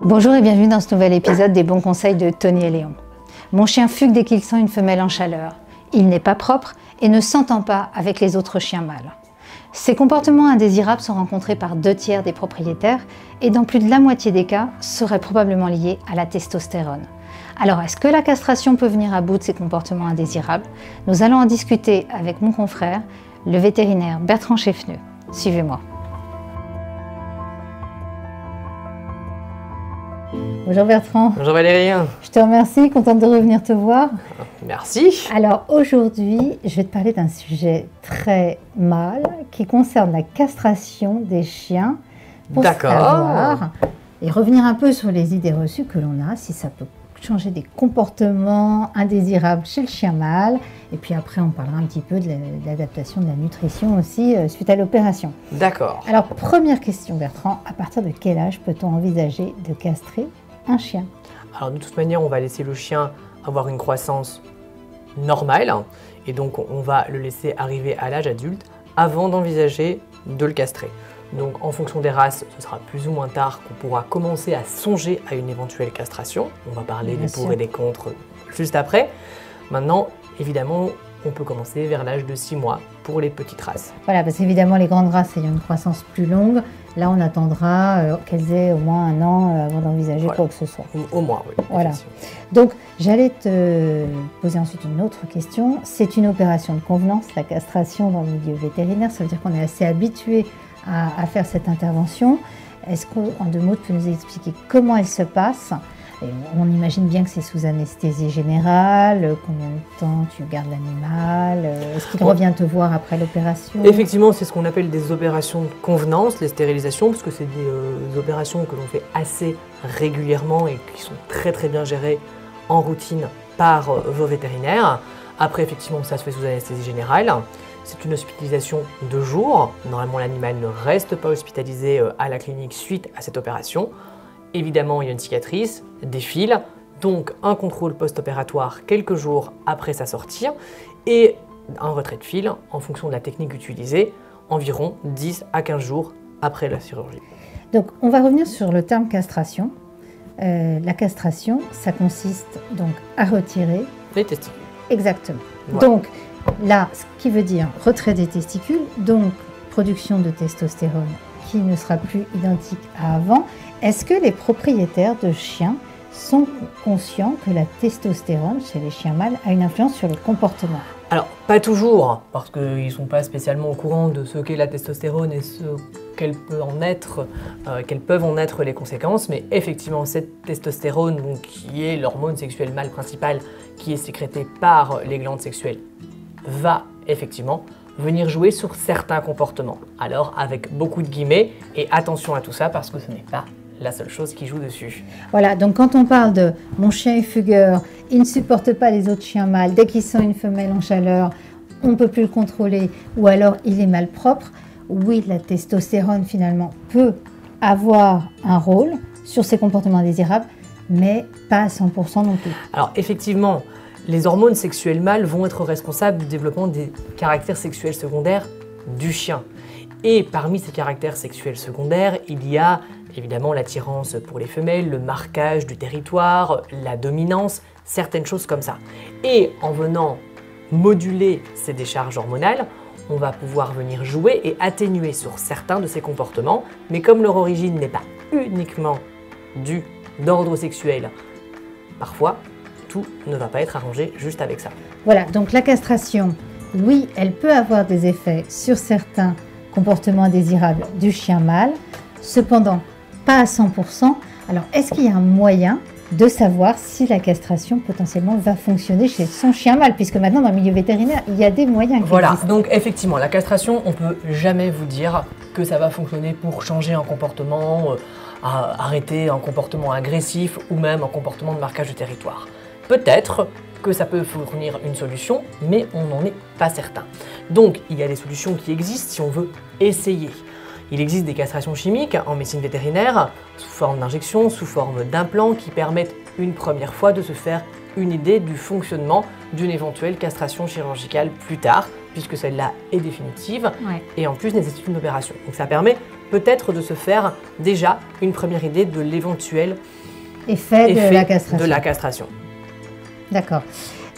Bonjour et bienvenue dans ce nouvel épisode des bons conseils de Tony et Léon. Mon chien fugue dès qu'il sent une femelle en chaleur. Il n'est pas propre et ne s'entend pas avec les autres chiens mâles. Ces comportements indésirables sont rencontrés par 2/3 des propriétaires et dans plus de la moitié des cas seraient probablement liés à la testostérone. Alors est-ce que la castration peut venir à bout de ces comportements indésirables? Nous allons en discuter avec mon confrère, le vétérinaire Bertrand Cheffneux. Suivez-moi. Bonjour Bertrand. Bonjour Valérie. Je te remercie, contente de revenir te voir. Merci. Alors aujourd'hui, je vais te parler d'un sujet très mâle qui concerne la castration des chiens pour savoir et revenir un peu sur les idées reçues que l'on a, si ça peut changer des comportements indésirables chez le chien mâle. Et puis après, on parlera un petit peu de l'adaptation de la nutrition aussi suite à l'opération. D'accord. Alors première question Bertrand, à partir de quel âge peut-on envisager de castrer un chien? Alors de toute manière, on va laisser le chien avoir une croissance normale et donc on va le laisser arriver à l'âge adulte avant d'envisager de le castrer. Donc en fonction des races, ce sera plus ou moins tard qu'on pourra commencer à songer à une éventuelle castration. On va parler des pour et des contre juste après. Maintenant, évidemment, on peut commencer vers l'âge de 6 mois pour les petites races. Voilà, parce qu'évidemment, les grandes races ayant une croissance plus longue, là, on attendra qu'elles aient au moins 1 an avant d'envisager quoi que ce soit. Au moins, oui. Voilà. Donc, j'allais te poser ensuite une autre question. C'est une opération de convenance, la castration dans le milieu vétérinaire. Ça veut dire qu'on est assez habitué à faire cette intervention. Est-ce qu'en 2 mots, tu peux nous expliquer comment elle se passe? Et on imagine bien que c'est sous anesthésie générale. Combien de temps tu gardes l'animal? Est-ce qu'il revient te voir après l'opération? Effectivement, c'est ce qu'on appelle des opérations de convenance, les stérilisations, parce que c'est des opérations que l'on fait assez régulièrement et qui sont très très bien gérées en routine par vos vétérinaires. Après, effectivement, ça se fait sous anesthésie générale. C'est une hospitalisation de jour. Normalement, l'animal ne reste pas hospitalisé à la clinique suite à cette opération. Évidemment, il y a une cicatrice, des fils, donc un contrôle post-opératoire quelques jours après sa sortie et un retrait de fil en fonction de la technique utilisée, environ 10 à 15 jours après la chirurgie. Donc, on va revenir sur le terme castration. La castration, ça consiste donc à retirer les testicules. Exactement. Voilà. Donc, là, ce qui veut dire retrait des testicules, donc production de testostérone qui ne sera plus identique à avant. Est-ce que les propriétaires de chiens sont conscients que la testostérone chez les chiens mâles a une influence sur le comportement? Alors, pas toujours, parce qu'ils ne sont pas spécialement au courant de ce qu'est la testostérone et ce qu'elle peut en être, quelles peuvent en être les conséquences, mais effectivement, cette testostérone, donc, qui est l'hormone sexuelle mâle principale, qui est sécrétée par les glandes sexuelles, va effectivement venir jouer sur certains comportements. Alors, avec beaucoup de guillemets, et attention à tout ça, parce que ce n'est pas la seule chose qui joue dessus. Voilà, donc quand on parle de « mon chien est fugueur, il ne supporte pas les autres chiens mâles, dès qu'il sent une femelle en chaleur, on ne peut plus le contrôler, ou alors il est malpropre », oui, la testostérone finalement peut avoir un rôle sur ces comportements indésirables, mais pas à 100% non plus. Alors effectivement, les hormones sexuelles mâles vont être responsables du développement des caractères sexuels secondaires du chien. Et parmi ces caractères sexuels secondaires, il y a évidemment l'attirance pour les femelles, le marquage du territoire, la dominance, certaines choses comme ça. Et en venant moduler ces décharges hormonales, on va pouvoir venir jouer et atténuer sur certains de ces comportements, mais comme leur origine n'est pas uniquement due d'ordre sexuel, parfois tout ne va pas être arrangé juste avec ça. Voilà, donc la castration, oui, elle peut avoir des effets sur certains comportements indésirables du chien mâle, cependant pas à 100%. Alors est-ce qu'il y a un moyen de savoir si la castration potentiellement va fonctionner chez son chien mâle, puisque maintenant dans le milieu vétérinaire, il y a des moyens qui existent. Donc effectivement, la castration, on ne peut jamais vous dire que ça va fonctionner pour changer un comportement, arrêter un comportement agressif ou même un comportement de marquage de territoire. Peut-être que ça peut fournir une solution, mais on n'en est pas certain. Donc il y a des solutions qui existent si on veut essayer. Il existe des castrations chimiques en médecine vétérinaire, sous forme d'injection, sous forme d'implants, qui permettent une première fois de se faire une idée du fonctionnement d'une éventuelle castration chirurgicale plus tard, puisque celle-là est définitive et en plus nécessite une opération. Donc ça permet peut-être de se faire déjà une première idée de l'éventuel effet de la castration. D'accord.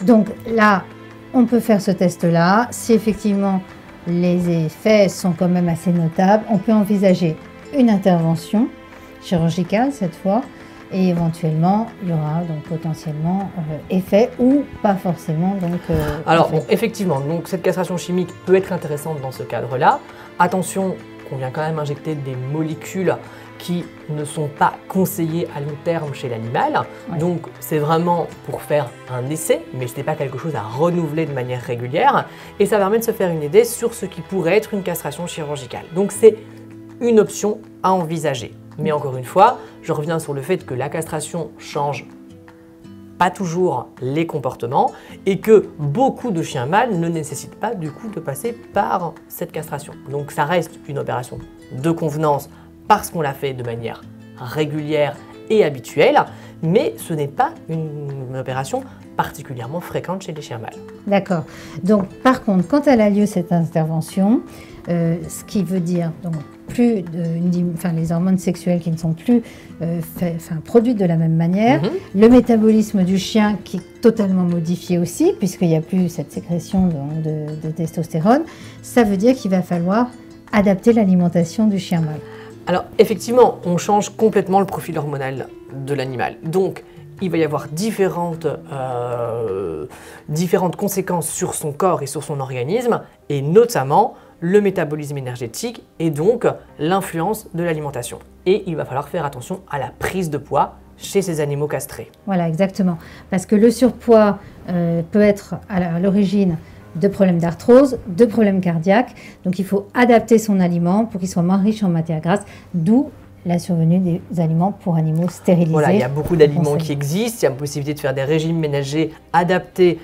Donc là, on peut faire ce test-là. Si effectivement les effets sont quand même assez notables, on peut envisager une intervention chirurgicale cette fois. Et éventuellement, il y aura donc potentiellement effet ou pas forcément. Donc, alors bon, effectivement, donc cette castration chimique peut être intéressante dans ce cadre-là. Attention qu'on vient quand même injecter des molécules qui ne sont pas conseillées à long terme chez l'animal. Ouais. Donc c'est vraiment pour faire un essai, mais ce n'est pas quelque chose à renouveler de manière régulière. Et ça permet de se faire une idée sur ce qui pourrait être une castration chirurgicale. Donc c'est une option à envisager. Mais encore une fois, je reviens sur le fait que la castration change pas toujours les comportements et que beaucoup de chiens mâles ne nécessitent pas du coup de passer par cette castration. Donc ça reste une opération de convenance parce qu'on l'a fait de manière régulière et habituelle, mais ce n'est pas une opération particulièrement fréquente chez les chiens mâles. D'accord. Donc par contre, quand elle a lieu cette intervention, ce qui veut dire donc plus les hormones sexuelles qui ne sont plus produites de la même manière, le métabolisme du chien qui est totalement modifié aussi, puisqu'il n'y a plus cette sécrétion de testostérone, ça veut dire qu'il va falloir adapter l'alimentation du chien mâle. Alors effectivement, on change complètement le profil hormonal de l'animal. Donc il va y avoir différentes conséquences sur son corps et sur son organisme, et notamment le métabolisme énergétique et donc l'influence de l'alimentation. Et il va falloir faire attention à la prise de poids chez ces animaux castrés. Voilà, exactement. Parce que le surpoids peut être à l'origine de problèmes d'arthrose, de problèmes cardiaques. Donc il faut adapter son aliment pour qu'il soit moins riche en matières grasses, d'où la survenue des aliments pour animaux stérilisés. Voilà, il y a beaucoup d'aliments qui existent. Il y a une possibilité de faire des régimes ménagers adaptés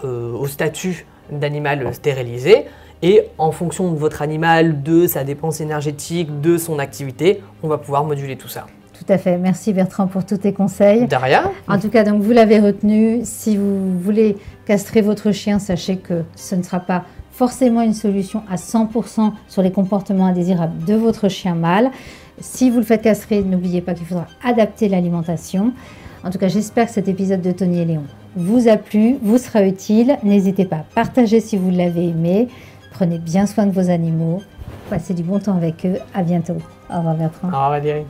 au statut d'animal stérilisé. Et en fonction de votre animal, de sa dépense énergétique, de son activité, on va pouvoir moduler tout ça. Tout à fait. Merci Bertrand pour tous tes conseils. De rien. En tout cas, donc, vous l'avez retenu. Si vous voulez castrer votre chien, sachez que ce ne sera pas forcément une solution à 100% sur les comportements indésirables de votre chien mâle. Si vous le faites castrer, n'oubliez pas qu'il faudra adapter l'alimentation. En tout cas, j'espère que cet épisode de Tony et Léon vous a plu, vous sera utile. N'hésitez pas à partager si vous l'avez aimé. Prenez bien soin de vos animaux. Passez du bon temps avec eux. À bientôt. Au revoir Bertrand. Au revoir Valérie.